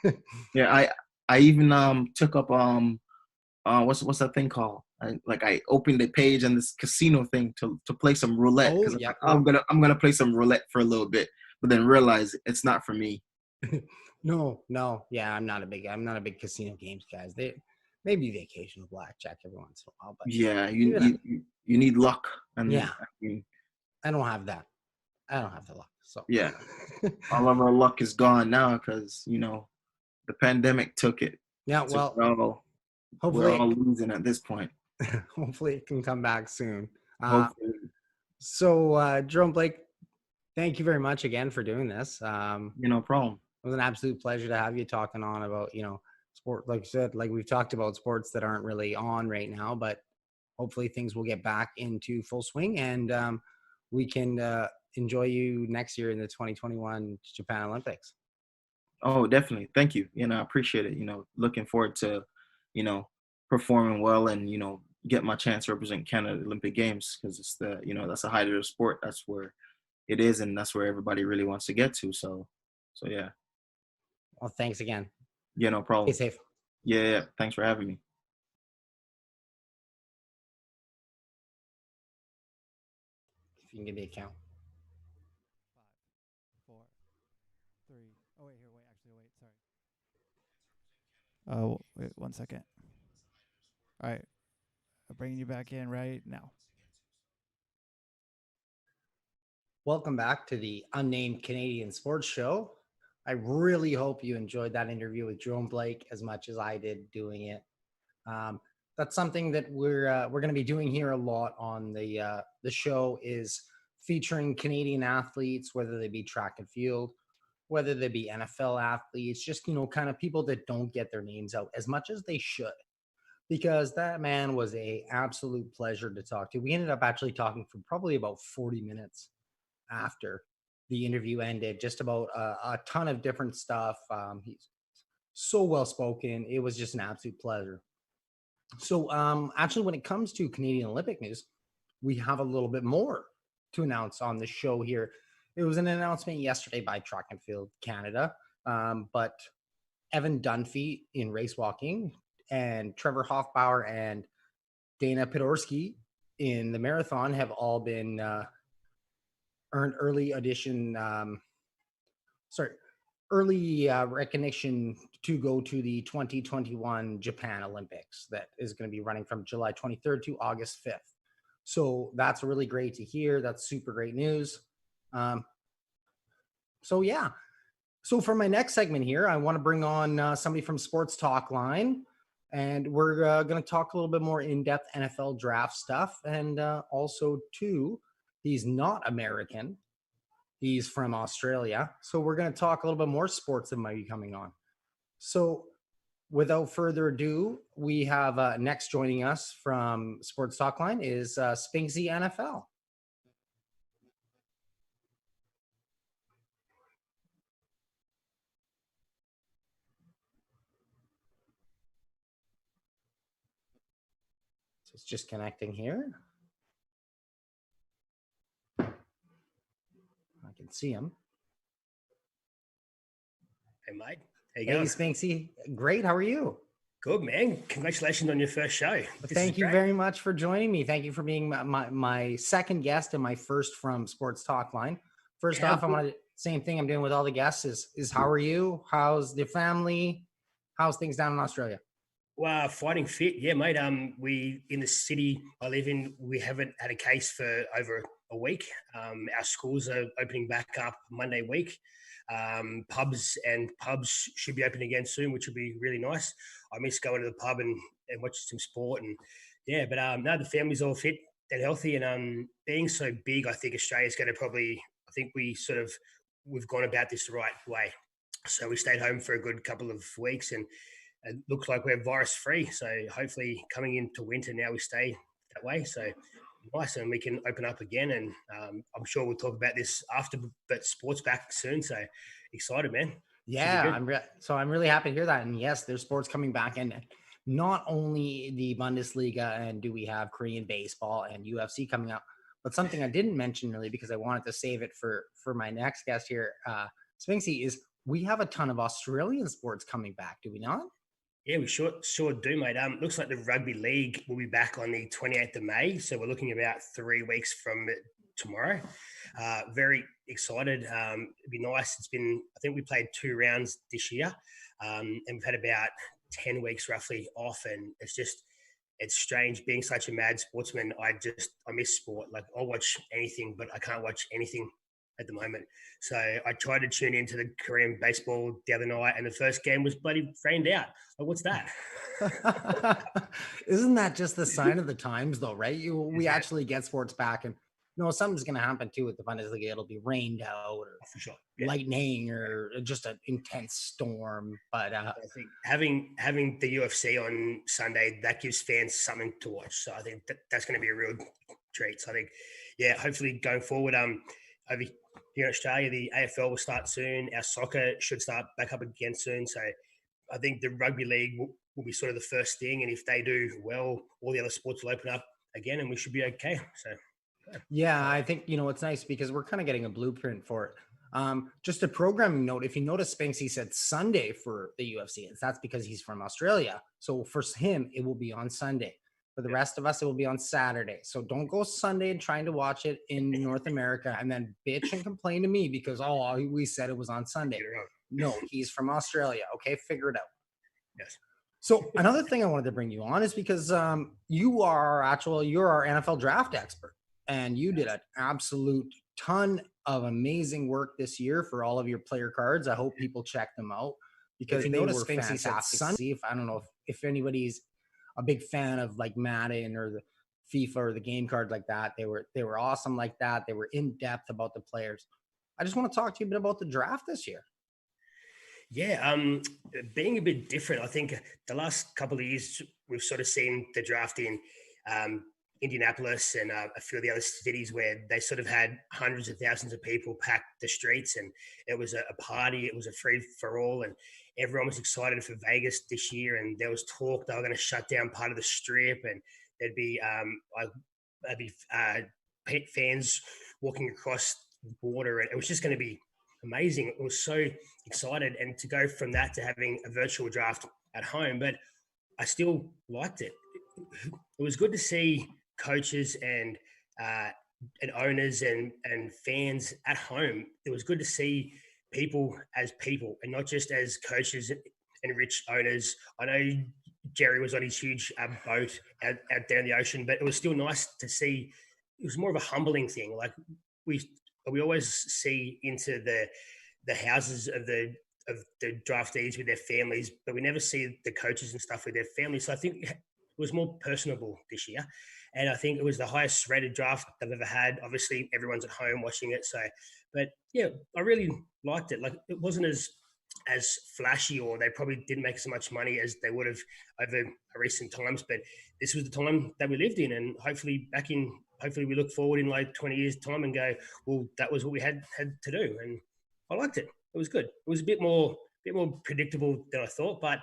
Yeah, I even took up what's that thing called? I opened a page on this casino thing to play some roulette oh because I'm yeah. like, oh, I'm gonna play some roulette for a little bit, but then realize it's not for me. No. Yeah, I'm not a big casino games guys. They maybe the occasional blackjack every once in a while, but Yeah, even then, you need luck, and yeah, I mean, I don't have that. I don't have the luck. So yeah, all of our luck is gone now because the pandemic took it. yeah, So well, we're hopefully all losing at this point. hopefully it can come back soon. Uh, Hopefully, so Jerome Blake, thank you very much again for doing this. no problem. It was an absolute pleasure to have you talking on about, sport. Like you said, like we've talked about sports that aren't really on right now, but hopefully things will get back into full swing and we can enjoy you next year in the 2021 Japan Olympics. Oh, definitely. Thank you. I appreciate it. Looking forward to, you know, performing well and, get my chance to represent Canada at the Olympic Games because it's that's the height of the sport. That's where it is. And that's where everybody really wants to get to. So yeah. Well, thanks again. Yeah, no Stay problem. safe. Yeah. Thanks for having me. If you can give me a count. 5, 4, 3. Oh, wait, sorry. Oh, wait, 1 second. All right. I'm bringing you back in right now. Welcome back to the Unnamed Canadian Sports Show. I really hope you enjoyed that interview with Jerome Blake as much as I did doing it. That's something that we're going to be doing here a lot on the show is featuring Canadian athletes, whether they be track and field, whether they be NFL athletes, just kind of people that don't get their names out as much as they should. Because that man was a absolute pleasure to talk to. We ended up actually talking for probably about 40 minutes after the interview ended, just about a ton of different stuff. He's so well spoken. It was just an absolute pleasure. So actually, when it comes to Canadian Olympic news, we have a little bit more to announce on the show here. It was an announcement yesterday by Track and Field Canada, but Evan Dunphy in race walking and Trevor Hoffbauer and Dana Podorski in the marathon have all been earned early recognition to go to the 2021 Japan Olympics that is going to be running from July 23rd to August 5th. So that's really great to hear. That's super great news. So yeah. So for my next segment here, I want to bring on somebody from Sports Talk Line, and we're going to talk a little bit more in-depth NFL draft stuff. And also, too, he's not American. He's from Australia. So we're going to talk a little bit more sports that might be coming on. So without further ado, we have next joining us from Sports Talk Line is Spinksy NFL. So it's just connecting here. I can see him. Hey, mate. How you Hey, going? Spinksy. Great. How are you? Good, man. Congratulations on your first show. Thank you very much for joining me. Thank you for being my second guest and my first from Sports Talk Line. First off, I same thing I'm doing with all the guests is how are you? How's the family? How's things down in Australia? Well, fighting fit, yeah, mate. We in the city I live in, we haven't had a case for over a week. Our schools are opening back up Monday week. Pubs should be open again soon, which would be really nice. I miss going to the pub and watching some sport, and yeah. But no, the family's all fit and healthy, and being so big, I think Australia's going to probably. I think we've gone about this the right way. So we stayed home for a good couple of weeks, and it looks like we're virus free. So hopefully coming into winter now we stay that way. So nice, and we can open up again. And I'm sure we'll talk about this after, but sports back soon. So excited, man. Yeah, I'm really happy to hear that. And yes, there's sports coming back, and not only the Bundesliga, and do we have Korean baseball and UFC coming up, but something I didn't mention really because I wanted to save it for my next guest here, Spinksy, is we have a ton of Australian sports coming back. Do we not? Yeah, we sure do, mate. Looks like the rugby league will be back on the 28th of May. So we're looking about 3 weeks from tomorrow. Very excited. It'd be nice. I think we played 2 rounds this year, and we've had about 10 weeks roughly off. And it's strange being such a mad sportsman. I miss sport. Like I'll watch anything, but I can't watch anything at the moment. So I tried to tune into the Korean baseball the other night, and the first game was bloody rained out. Like, what's that? Isn't that just the sign of the times, though, right? We actually get sports back, and something's going to happen too with the Bundesliga. It'll be rained out, or for sure, lightning, or just an intense storm. But I think having the UFC on Sunday, that gives fans something to watch. So I think that's going to be a real treat. So I think, yeah, hopefully going forward, over here in Australia, the AFL will start soon. Our soccer should start back up again soon. So I think the rugby league will be sort of the first thing. And if they do well, all the other sports will open up again and we should be okay. So, yeah, I think, it's nice because we're kind of getting a blueprint for it. Just a programming note, if you notice, Spinksy said Sunday for the UFC. That's because he's from Australia. So for him, it will be on Sunday. For the rest of us, it will be on Saturday. So don't go Sunday and trying to watch it in North America and then bitch and complain to me because, we said it was on Sunday. No, he's from Australia. Okay, figure it out. Yes. So another thing I wanted to bring you on is because you're our NFL draft expert, and you did an absolute ton of amazing work this year for all of your player cards. I hope people check them out because they were fantastic. I don't know if anybody's a big fan of like Madden or the FIFA or the game card like that. They were awesome like that. They were in depth about the players. I just want to talk to you a bit about the draft this year. Yeah, being a bit different. I think the last couple of years we've sort of seen the draft in Indianapolis and a few of the other cities where they sort of had hundreds of thousands of people pack the streets, and it was a party. It was a free for all, and everyone was excited for Vegas this year. And there was talk they were going to shut down part of the strip, and there'd be fans walking across the border, and it was just going to be amazing. It was so excited, and to go from that to having a virtual draft at home, but I still liked it. It was good to see coaches and owners and fans at home. It was good to see people as people and not just as coaches and rich owners. I know Jerry was on his huge boat out there in the ocean, but it was still nice to see. It was more of a humbling thing. Like we always see into the houses of the draftees with their families, but we never see the coaches and stuff with their families. So I think it was more personable this year. And I think it was the highest rated draft I've ever had. Obviously, everyone's at home watching it. So, but yeah, I really liked it. Like it wasn't as flashy, or they probably didn't make so much money as they would have over recent times. But this was the time that we lived in. And hopefully we look forward in like 20 years time and go, well, that was what we had to do. And I liked it. It was good. It was a bit more predictable than I thought, but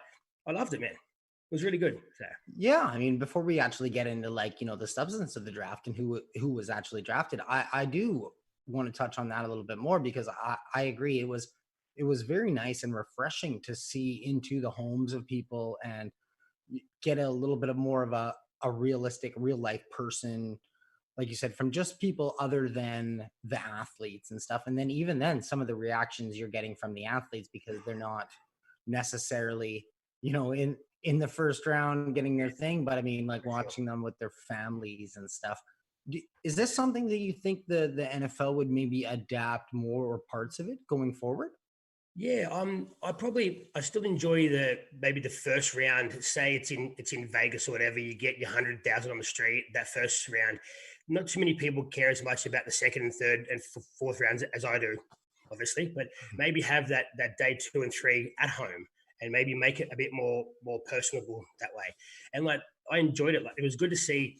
I loved it, man. It was really good. So. Yeah, I mean, before we actually get into the substance of the draft and who was actually drafted, I do want to touch on that a little bit more because I agree it was very nice and refreshing to see into the homes of people and get a little bit of more of a realistic, real life person like you said, from just people other than the athletes and stuff. And then even then, some of the reactions you're getting from the athletes, because they're not necessarily, in the first round getting their thing, but I mean, like watching them with their families and stuff. Is this something that you think the NFL would maybe adapt more or parts of it going forward? Yeah, I still enjoy maybe the first round. Say it's in Vegas or whatever. You get your 100,000 on the street that first round. Not too many people care as much about the second and third and fourth rounds as I do, obviously. But maybe have that day 2 and 3 at home, and maybe make it a bit more personable that way. And like I enjoyed it. Like it was good to see.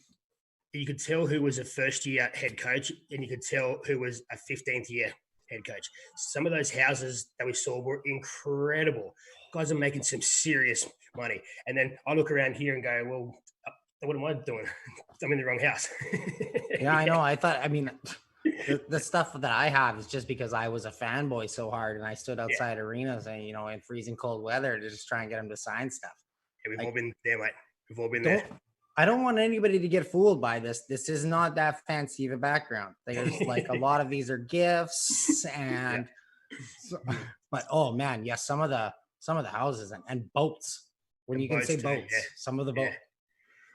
You could tell who was a first year head coach, and you could tell who was a 15th year head coach. Some of those houses that we saw were incredible. Guys are making some serious money. And then I look around here and go, well, what am I doing? I'm in the wrong house. Yeah, I know. I mean, the stuff that I have is just because I was a fanboy so hard, and I stood outside arenas and, in freezing cold weather to just try and get them to sign stuff. Yeah, we've all been there, mate. We've all been there. I don't want anybody to get fooled by this. This is not that fancy of a background. There's like a lot of these are gifts and, but oh man, yes, some of the houses and boats. When you can say boats, some of the boats.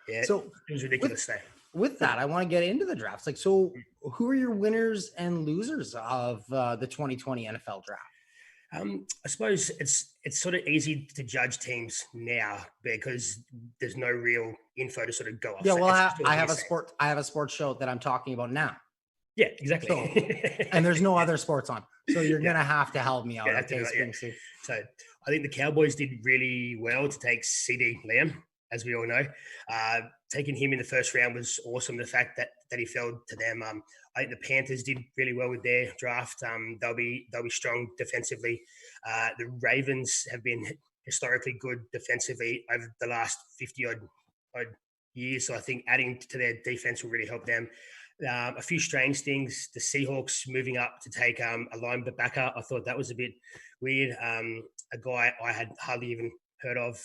Yeah. So it was ridiculous. With that, I want to get into the drafts. Like, so who are your winners and losers of the 2020 NFL draft? I suppose it's sort of easy to judge teams now because there's no real info to sort of go off. Yeah, well, I have a sports show that I'm talking about now. Yeah, exactly. So, and there's no other sports on, so you're gonna have to help me out. So I think the Cowboys did really well to take CD Lamb, as we all know. Taking him in the first round was awesome. The fact that he fell to them. I think the Panthers did really well with their draft. They'll be strong defensively. The Ravens have been historically good defensively over the last 50 odd years. So I think adding to their defense will really help them. A few strange things. The Seahawks moving up to take a linebacker. I thought that was a bit weird. A guy I had hardly even heard of.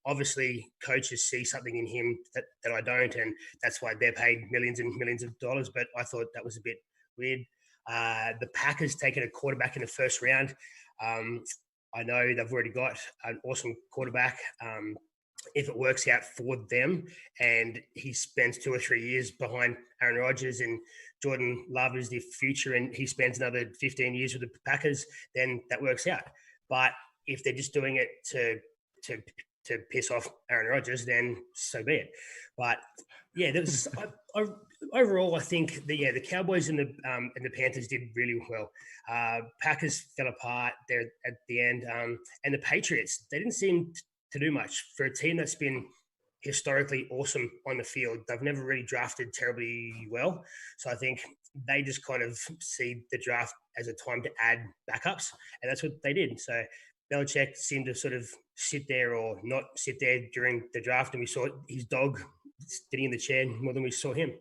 Obviously, coaches see something in him that I don't, and that's why they're paid millions and millions of dollars. But I thought that was a bit weird. The Packers taking a quarterback in the first round. I know they've already got an awesome quarterback. If it works out for them and he spends 2 or 3 years behind Aaron Rodgers and Jordan Love is the future and he spends another 15 years with the Packers, then that works out. But if they're just doing it to piss off Aaron Rodgers, then so be it. But yeah, there was overall, I think the Cowboys and the Panthers did really well. Packers fell apart there at the end, and the Patriots, they didn't seem to do much for a team that's been historically awesome on the field. They've never really drafted terribly well, so I think they just kind of see the draft as a time to add backups, and that's what they did. So Belichick seemed to sort of sit there or not sit there during the draft, and we saw his dog sitting in the chair more than we saw him.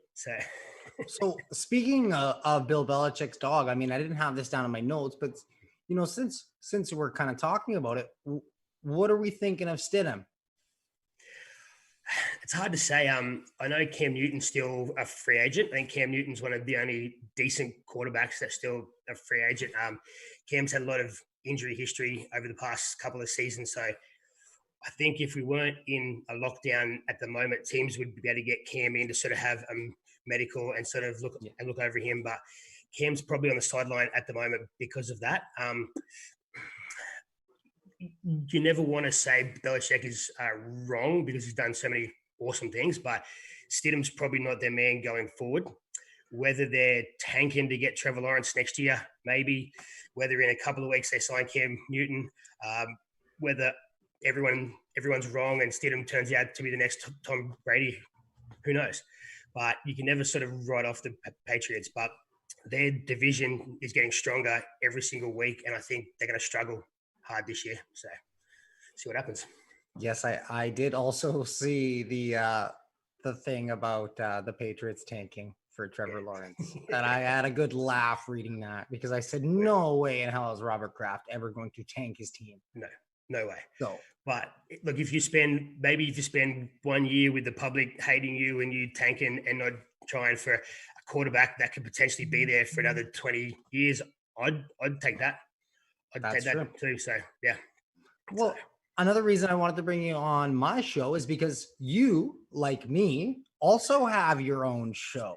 So speaking of Bill Belichick's dog, I mean, I didn't have this down in my notes, but since we're kind of talking about it, what are we thinking of Stidham? It's hard to say. I know Cam Newton's still a free agent. I think Cam Newton's one of the only decent quarterbacks that's still a free agent. Cam's had a lot of injury history over the past couple of seasons. So I think if we weren't in a lockdown at the moment, teams would be able to get Cam in to sort of have a medical and sort of look over him. But Cam's probably on the sideline at the moment because of that. You never want to say Belichick is wrong because he's done so many awesome things, but Stidham's probably not their man going forward. Whether they're tanking to get Trevor Lawrence next year, maybe. Whether in a couple of weeks they sign Cam Newton, whether everyone's wrong and Stidham turns out to be the next Tom Brady, who knows? But you can never sort of write off the Patriots. But their division is getting stronger every single week, and I think they're going to struggle hard this year. So see what happens. Yes, I did also see the thing about the Patriots tanking for Trevor Lawrence. And I had a good laugh reading that because I said, no way in hell is Robert Kraft ever going to tank his team. No way. So, but look, if you spend 1 year with the public hating you and you tank and not trying for a quarterback that could potentially be there for another 20 years, I'd take that. I'd That's take that too. So yeah. Well, another reason I wanted to bring you on my show is because you, like me, also have your own show,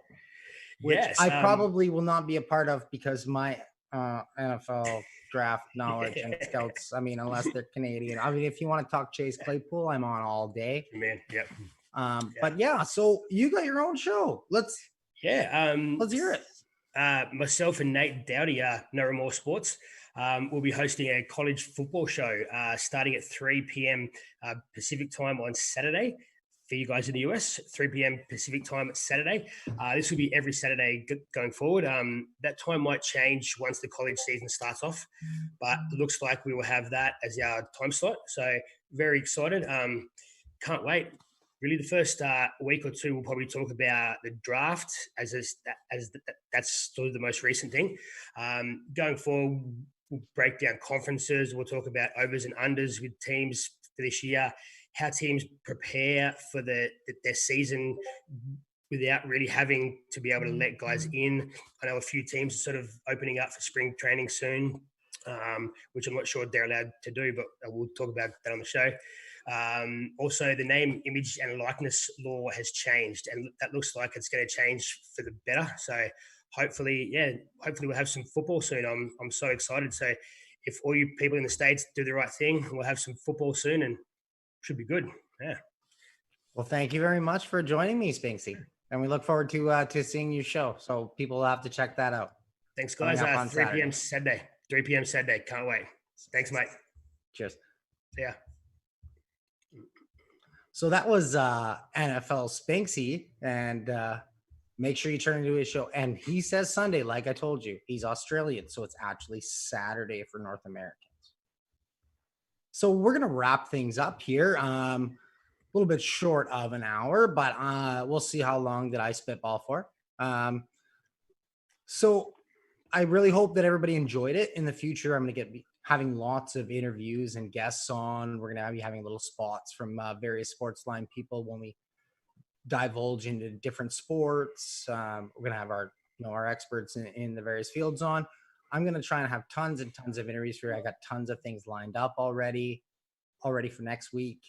which Yes, I probably will not be a part of because my NFL draft knowledge and scouts, I mean, unless they're Canadian. I mean, if you want to talk Chase Claypool, I'm on all day. Man, yep. But yeah, so you got your own show. Let's hear it. Myself and Nate Dowdy, No Remorse Sports, will be hosting a college football show starting at 3 p.m. Pacific time on Saturday. For you guys in the US, 3 p.m. Pacific time Saturday. This will be every Saturday going forward. That time might change once the college season starts off, but it looks like we will have that as our time slot. So very excited. Can't wait. Really, the first week or two, we'll probably talk about the draft as that's sort of the most recent thing. Going forward, we'll break down conferences. We'll talk about overs and unders with teams for this year, how teams prepare for their season without really having to be able to let guys in. I know a few teams are sort of opening up for spring training soon, which I'm not sure they're allowed to do, but we'll talk about that on the show. Also, the name, image, and likeness law has changed, and that looks like it's going to change for the better. So hopefully we'll have some football soon. I'm so excited. So if all you people in the States do the right thing, we'll have some football soon and should be good. Yeah. Well, thank you very much for joining me, Spinksy. And we look forward to seeing your show. So people will have to check that out. Thanks, guys. 3 p.m. Saturday. 3 p.m. Saturday. Can't wait. Thanks, mate. Cheers. Yeah. So that was NFL Spinksy, and make sure you turn into his show. And he says Sunday, like I told you, he's Australian, so it's actually Saturday for North Americans. So we're gonna wrap things up here. A little bit short of an hour, but we'll see how long that I spitball for. So I really hope that everybody enjoyed it. In the future, I'm gonna be having lots of interviews and guests on. We're gonna be having little spots from various sports line people when we divulge into different sports. We're gonna have our experts in the various fields on. I'm gonna try and have tons and tons of interviews for you. I got tons of things lined up already for next week.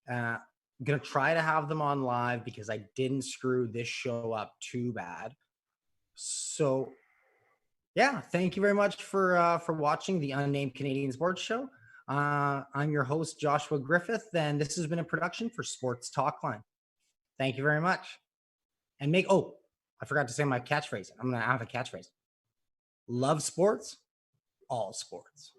I'm gonna try to have them on live because I didn't screw this show up too bad. So yeah, thank you very much for watching the Unnamed Canadian Sports Show. I'm your host, Joshua Griffith, and this has been a production for Sports Talkline. Thank you very much. And I forgot to say my catchphrase. I'm going to have a catchphrase. Love sports, all sports.